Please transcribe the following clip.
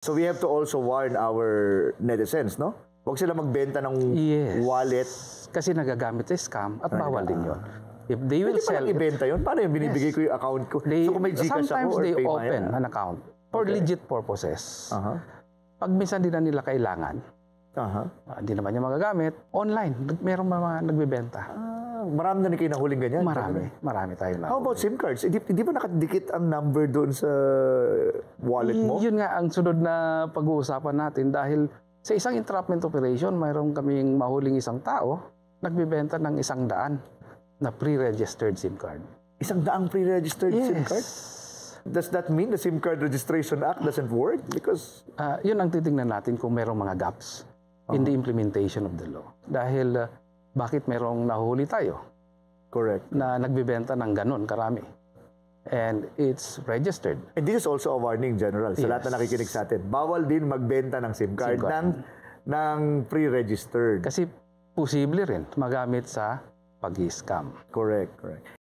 So we have to also warn our netizens, no? Huwag sila magbenta ng wallet. Kasi nagagamit sa scam at bawal din yun. If they will sell it, ibenta yun? Paano yung binibigay ko yung account ko? So kung may Gcash sometimes ako or they Paymaya, open an account for legit purposes. Pag minsan din na nila kailangan, hindi naman niya magagamit, online, merong mga nagbebenta. Marami na kayo nahuling ganyan? Marami tayo na. How about SIM cards? Di ba nakadikit ang number doon sa wallet mo? Yun nga ang sunod na pag-uusapan natin dahil sa isang entrapment operation, mayroon kaming mahuling isang tao, nagbebenta ng 100 na pre-registered SIM card. 100 pre-registered SIM card? Does that mean the SIM card registration act doesn't work? Because yun ang titingnan natin kung merong mga gaps in the implementation of the law. Dahil bakit merong nahuli tayo? Correct. Na nagbebenta ng ganun karami. And it's registered. And this is also a warning, General, sa lahat na nakikinig sa atin. Bawal din magbenta ng SIM card, ng pre-registered. Kasi posible rin magamit sa pag-scam. Correct.